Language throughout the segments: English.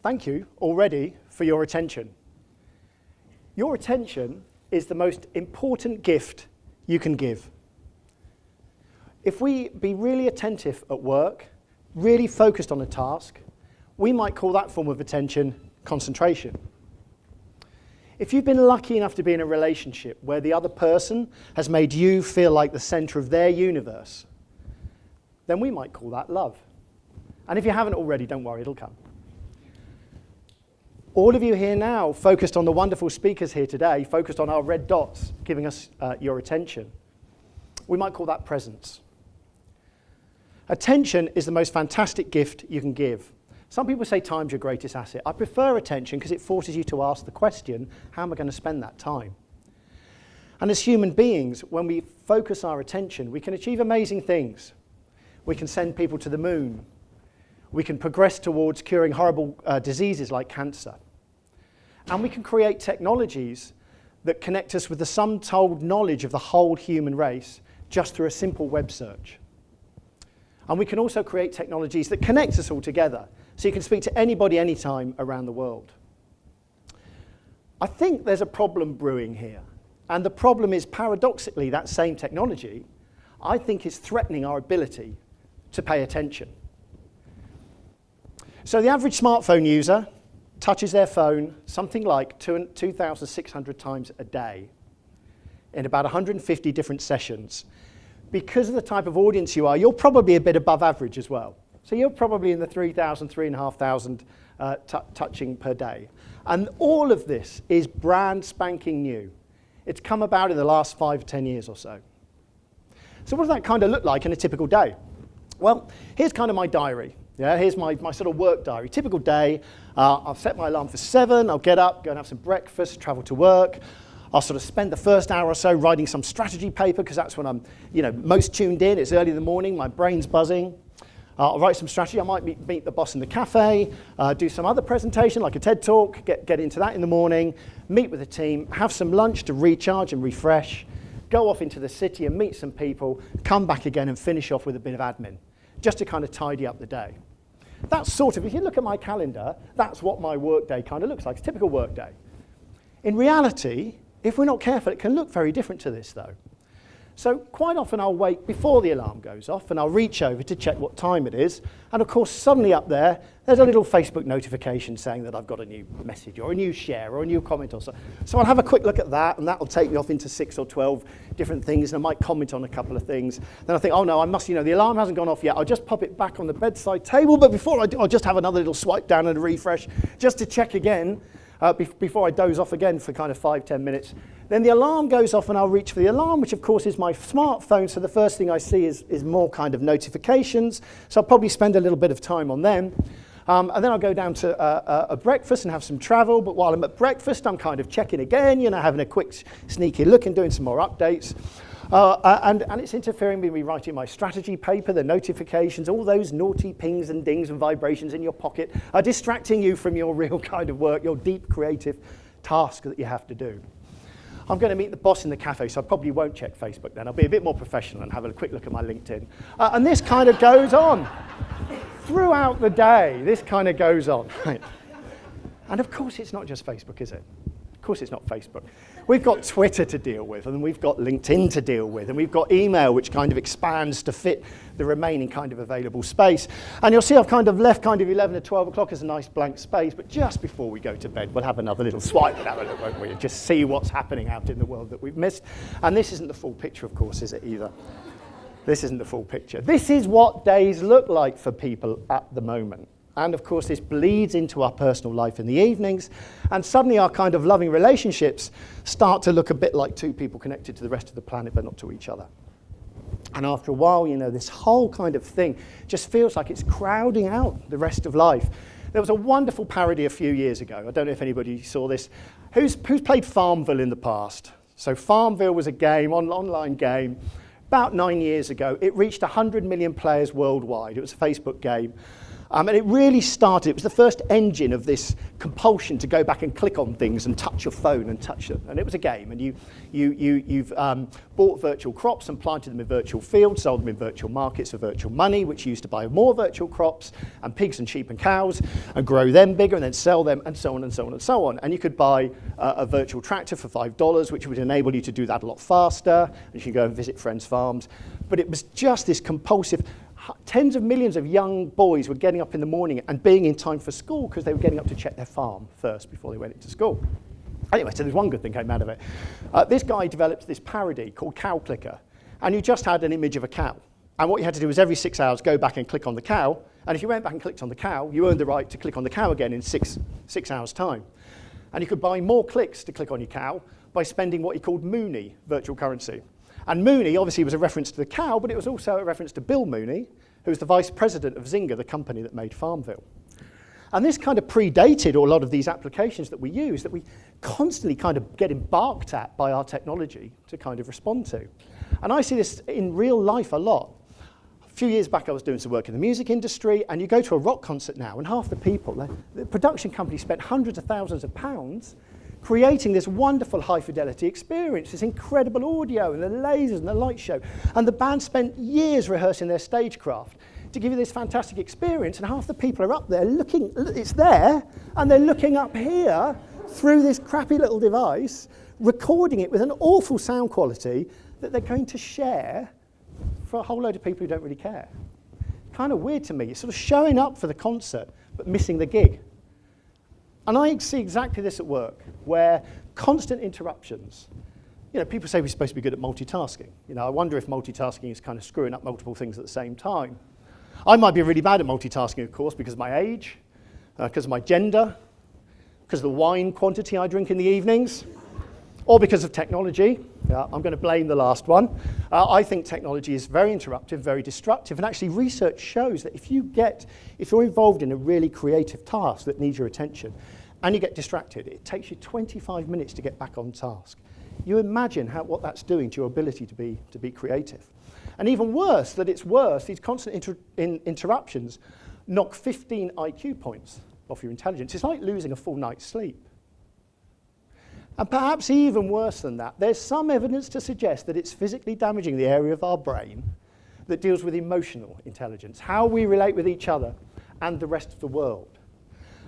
thank you already for your attention. Your attention is the most important gift you can give. If we be really attentive at work, really focused on a task, we might call that form of attention concentration. If you've been lucky enough to be in a relationship where the other person has made you feel like the center of their universe, then we might call that love. And if you haven't already, don't worry, it'll come. All of you here now, focused on the wonderful speakers here today, focused on our red dots, giving us your attention, we might call that presence. Attention is the most fantastic gift you can give. Some people say time's your greatest asset. I prefer attention because it forces you to ask the question, how am I going to spend that time? And as human beings, when we focus our attention, we can achieve amazing things. We can send people to the moon. We can progress towards curing horrible diseases like cancer. And we can create technologies that connect us with the sum-total knowledge of the whole human race just through a simple web search. And we can also create technologies that connect us all together, so you can speak to anybody, anytime around the world. I think there's a problem brewing here. And the problem is, paradoxically, that same technology, I think, is threatening our ability to pay attention. So the average smartphone user touches their phone something like 2,600 times a day in about 150 different sessions. Because of the type of audience you are, you're probably a bit above average as well. So you're probably in the 3,000, 3,500 touching per day. And all of this is brand spanking new. It's come about in the last 5 or 10 years or so. So what does that kind of look like in a typical day? Well, here's kind of my diary. Yeah, here's my sort of work diary. Typical day, I'll set my alarm for 7, I'll get up, go and have some breakfast, travel to work. I'll sort of spend the first hour or so writing some strategy paper because that's when I'm most tuned in. It's early in the morning, my brain's buzzing. I'll write some strategy. I might meet the boss in the cafe, do some other presentation like a TED talk, get into that in the morning, meet with the team, have some lunch to recharge and refresh, go off into the city and meet some people, come back again and finish off with a bit of admin, just to kind of tidy up the day. That's sort of, if you look at my calendar, that's what my work day kind of looks like. It's a typical work day. In reality, if we're not careful, it can look very different to this, though. So quite often I'll wait before the alarm goes off and I'll reach over to check what time it is. And of course, suddenly up there's a little Facebook notification saying that I've got a new message or a new share or a new comment or so. So I'll have a quick look at that, and that'll take me off into 6 or 12 different things, and I might comment on a couple of things. Then I think, oh no, I must, the alarm hasn't gone off yet. I'll just pop it back on the bedside table, but before I do, I'll just have another little swipe down and a refresh just to check again before I doze off again for kind of 5-10 minutes. Then the alarm goes off and I'll reach for the alarm, which of course is my smartphone, so the first thing I see is more kind of notifications. So I'll probably spend a little bit of time on them. And then I'll go down to a breakfast and have some travel, but while I'm at breakfast, I'm kind of checking again, having a quick sneaky look and doing some more updates. And it's interfering with me writing my strategy paper, the notifications, all those naughty pings and dings and vibrations in your pocket are distracting you from your real kind of work, your deep creative task that you have to do. I'm going to meet the boss in the cafe, so I probably won't check Facebook then. I'll be a bit more professional and have a quick look at my LinkedIn. And this kind of goes on. Throughout the day, this kind of goes on. Right. And of course, it's not just Facebook, is it? Of course, it's not Facebook. We've got Twitter to deal with, and we've got LinkedIn to deal with, and we've got email, which kind of expands to fit the remaining kind of available space. And you'll see I've kind of left kind of 11 to 12 o'clock as a nice blank space, but just before we go to bed, we'll have another little swipe and have a look, won't we? And just see what's happening out in the world that we've missed. And this isn't the full picture, of course, is it either? This isn't the full picture. This is what days look like for people at the moment. And of course, this bleeds into our personal life in the evenings, and suddenly our kind of loving relationships start to look a bit like two people connected to the rest of the planet, but not to each other. And after a while, this whole kind of thing just feels like it's crowding out the rest of life. There was a wonderful parody a few years ago. I don't know if anybody saw this. Who's played Farmville in the past? So Farmville was a game, online game. About 9 years ago, it reached 100 million players worldwide. It was a Facebook game. And it really started, it was the first engine of this compulsion to go back and click on things and touch your phone and touch them. And it was a game. And you've bought virtual crops and planted them in virtual fields, sold them in virtual markets for virtual money, which you used to buy more virtual crops and pigs and sheep and cows and grow them bigger and then sell them and so on and so on and so on. And you could buy a virtual tractor for $5, which would enable you to do that a lot faster. And you could go and visit friends' farms. But it was just this compulsive. Tens of millions of young boys were getting up in the morning and being in time for school because they were getting up to check their farm first before they went into school. Anyway, so there's one good thing came out of it. This guy developed this parody called Cow Clicker, and you just had an image of a cow. And what you had to do was every 6 hours go back and click on the cow, and if you went back and clicked on the cow, you earned the right to click on the cow again in six hours' time. And you could buy more clicks to click on your cow by spending what he called Mooney virtual currency. And Mooney obviously was a reference to the cow, but it was also a reference to Bill Mooney, who was the vice president of Zynga, the company that made Farmville. And this kind of predated a lot of these applications that we use, that we constantly kind of get embarked at by our technology to kind of respond to. And I see this in real life a lot. A few years back, I was doing some work in the music industry, and you go to a rock concert now, and half the people, the production company spent hundreds of thousands of pounds creating this wonderful high-fidelity experience, this incredible audio and the lasers and the light show. And the band spent years rehearsing their stagecraft to give you this fantastic experience, and half the people are up there looking, it's there, and they're looking up here through this crappy little device, recording it with an awful sound quality that they're going to share for a whole load of people who don't really care. Kind of weird to me. It's sort of showing up for the concert, but missing the gig. And I see exactly this at work, where constant interruptions. You know, people say we're supposed to be good at multitasking. You know, I wonder if multitasking is kind of screwing up multiple things at the same time. I might be really bad at multitasking, of course, because of my age, because of my gender, because of the wine quantity I drink in the evenings, or because of technology. I'm going to blame the last one. I think technology is very interruptive, very destructive, and actually research shows that if you're involved in a really creative task that needs your attention, and you get distracted, it takes you 25 minutes to get back on task. You imagine what that's doing to your ability to be creative. And even worse, these constant interruptions knock 15 IQ points off your intelligence. It's like losing a full night's sleep. And perhaps even worse than that, there's some evidence to suggest that it's physically damaging the area of our brain that deals with emotional intelligence, how we relate with each other and the rest of the world.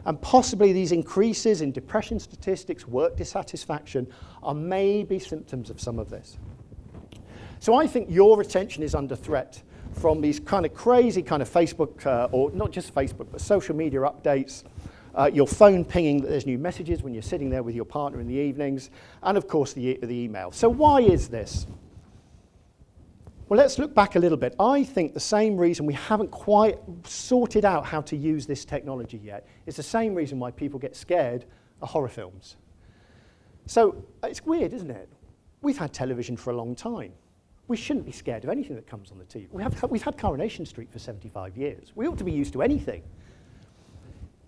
And possibly these increases in depression statistics, work dissatisfaction, are maybe symptoms of some of this. So I think your attention is under threat from these kind of crazy kind of Facebook, or not just Facebook, but social media updates, your phone pinging that there's new messages when you're sitting there with your partner in the evenings, and of course the email. So why is this? Well, let's look back a little bit. I think the same reason we haven't quite sorted out how to use this technology yet is the same reason why people get scared of horror films. So it's weird, isn't it? We've had television for a long time. We shouldn't be scared of anything that comes on the TV. We've had Coronation Street for 75 years. We ought to be used to anything.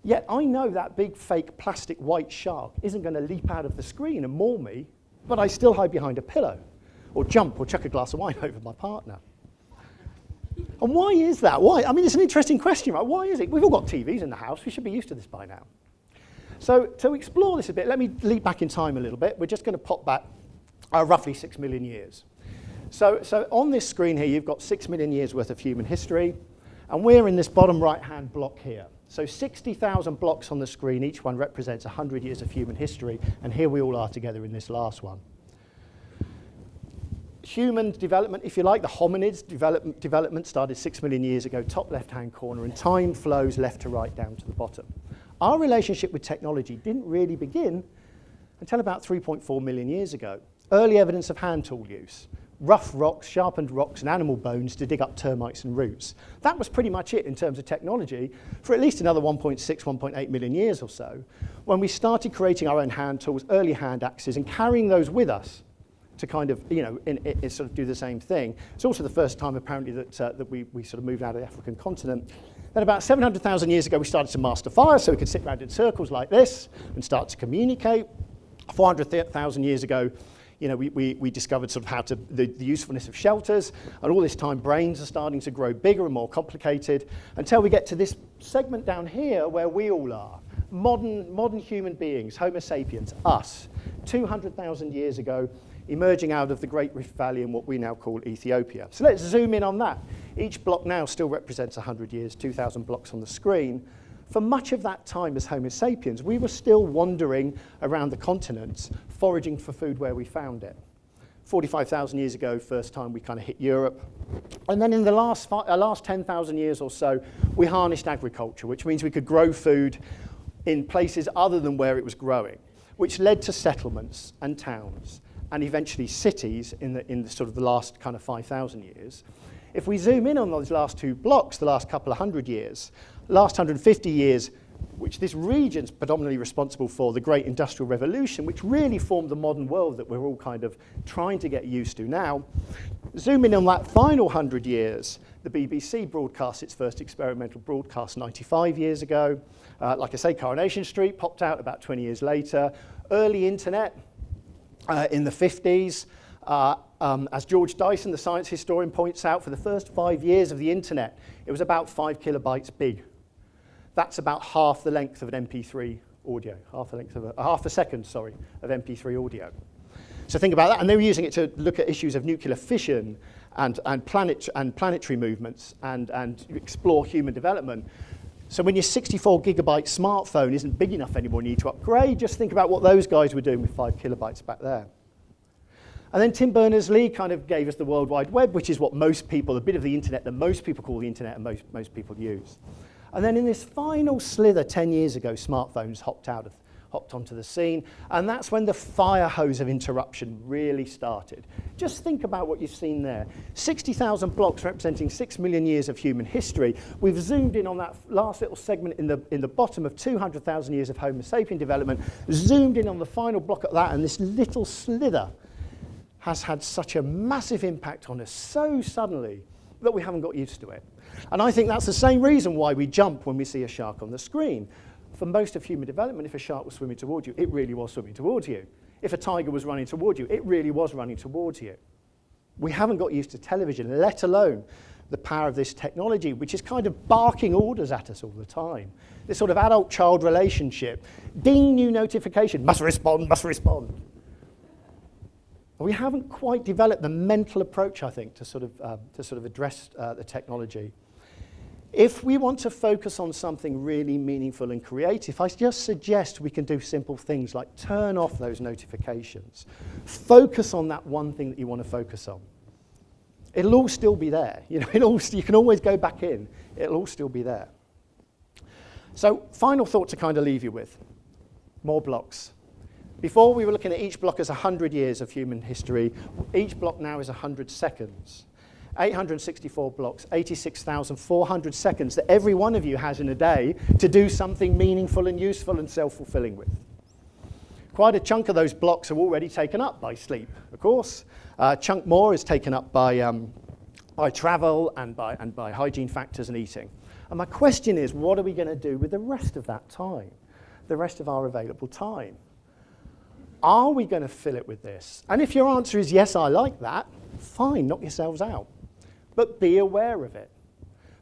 Yet I know that big fake plastic white shark isn't going to leap out of the screen and maul me, but I still hide behind a pillow, or jump or chuck a glass of wine over my partner. And why is that? Why? I mean, it's an interesting question, right? Why is it? We've all got TVs in the house. We should be used to this by now. So to explore this a bit, let me leap back in time a little bit. We're just going to pop back roughly 6 million years. So on this screen here, you've got 6 million years worth of human history, and we're in this bottom right-hand block here. So 60,000 blocks on the screen, each one represents 100 years of human history, and here we all are together in this last one. Human development, if you like, the hominids development started 6 million years ago, top left-hand corner, and time flows left to right down to the bottom. Our relationship with technology didn't really begin until about 3.4 million years ago. Early evidence of hand tool use. Rough rocks, sharpened rocks, and animal bones to dig up termites and roots. That was pretty much it in terms of technology for at least another 1.6, 1.8 million years or so, when we started creating our own hand tools, early hand axes, and carrying those with us to kind of, you know, sort of do the same thing. It's also the first time, apparently, that we sort of moved out of the African continent. Then about 700,000 years ago, we started to master fire, so we could sit around in circles like this and start to communicate. 400,000 years ago, we discovered sort of how to, the usefulness of shelters, and all this time brains are starting to grow bigger and more complicated until we get to this segment down here where we all are. Modern human beings, Homo sapiens, us, 200,000 years ago, emerging out of the Great Rift Valley in what we now call Ethiopia. So let's zoom in on that. Each block now still represents 100 years, 2,000 blocks on the screen. For much of that time as Homo sapiens, we were still wandering around the continents, foraging for food where we found it. 45,000 years ago, first time we kind of hit Europe. And then in the last 10,000 years or so, we harnessed agriculture, which means we could grow food in places other than where it was growing, which led to settlements and towns, and eventually cities in the sort of the last kind of 5,000 years. If we zoom in on those last two blocks, the last couple of hundred years, last 150 years, which this region's predominantly responsible for, the Great Industrial Revolution, which really formed the modern world that we're all kind of trying to get used to now. Zoom in on that final 100 years, the BBC broadcast its first experimental broadcast 95 years ago. Like I say, Coronation Street popped out about 20 years later. Early internet, in the 50s, as George Dyson, the science historian, points out, for the first 5 years of the internet, it was about 5 kilobytes big. That's about half the length of an MP3 audio, half a second, sorry, of MP3 audio. So think about that, and they were using it to look at issues of nuclear fission and planetary movements and explore human development. So when your 64 gigabyte smartphone isn't big enough anymore, you need to upgrade, just think about what those guys were doing with 5 kilobytes back there. And then Tim Berners-Lee kind of gave us the World Wide Web, which is what most people, a bit of the internet that most people call the internet and most people use. And then in this final slither 10 years ago, smartphones hopped onto the scene, and that's when the fire hose of interruption really started. Just think about what you've seen there. 60,000 blocks representing 6 million years of human history. We've zoomed in on that last little segment in the bottom of 200,000 years of Homo sapien development, zoomed in on the final block of that, and this little slither has had such a massive impact on us so suddenly that we haven't got used to it. And I think that's the same reason why we jump when we see a shark on the screen. For most of human development, if a shark was swimming towards you, it really was swimming towards you. If a tiger was running towards you, it really was running towards you. We haven't got used to television, let alone the power of this technology, which is kind of barking orders at us all the time. This sort of adult-child relationship. Ding, new notification, must respond, must respond. We haven't quite developed the mental approach, I think, to sort of address the technology. If we want to focus on something really meaningful and creative, I just suggest we can do simple things like turn off those notifications. Focus on that one thing that you want to focus on. It'll all still be there. You can always go back in. It'll all still be there. So, final thought to kind of leave you with. More blocks. Before we were looking at each block as 100 years of human history. Each block now is 100 seconds. 864 blocks, 86,400 seconds that every one of you has in a day to do something meaningful and useful and self-fulfilling with. Quite a chunk of those blocks are already taken up by sleep, of course. A chunk more is taken up by travel and by hygiene factors and eating. And my question is, what are we going to do with the rest of that time, the rest of our available time? Are we going to fill it with this? And if your answer is yes, I like that, fine, knock yourselves out. But be aware of it.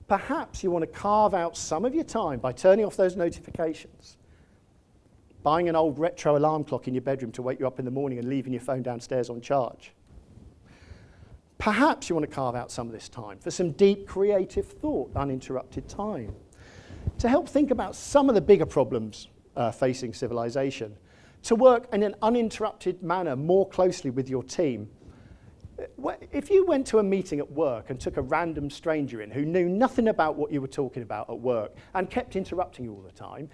Perhaps you want to carve out some of your time by turning off those notifications, buying an old retro alarm clock in your bedroom to wake you up in the morning and leaving your phone downstairs on charge. Perhaps you want to carve out some of this time for some deep creative thought, uninterrupted time, to help think about some of the bigger problems facing civilization, to work in an uninterrupted manner more closely with your team. If you went to a meeting at work and took a random stranger in who knew nothing about what you were talking about at work and kept interrupting you all the time,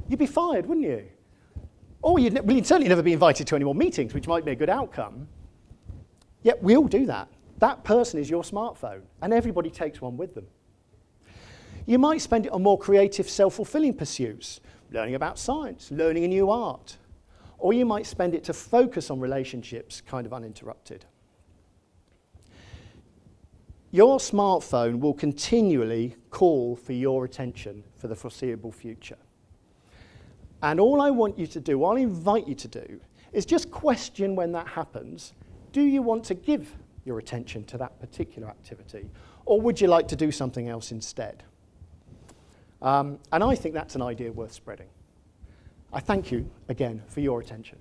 you'd be fired, wouldn't you? Or you'd certainly never be invited to any more meetings, which might be a good outcome. Yet we all do that. That person is your smartphone, and everybody takes one with them. You might spend it on more creative, self-fulfilling pursuits, learning about science, learning a new art. Or you might spend it to focus on relationships, kind of uninterrupted. Your smartphone will continually call for your attention for the foreseeable future. And all I want you to do, all I invite you to do, is just question when that happens, do you want to give your attention to that particular activity, or would you like to do something else instead? And I think that's an idea worth spreading. I thank you again for your attention.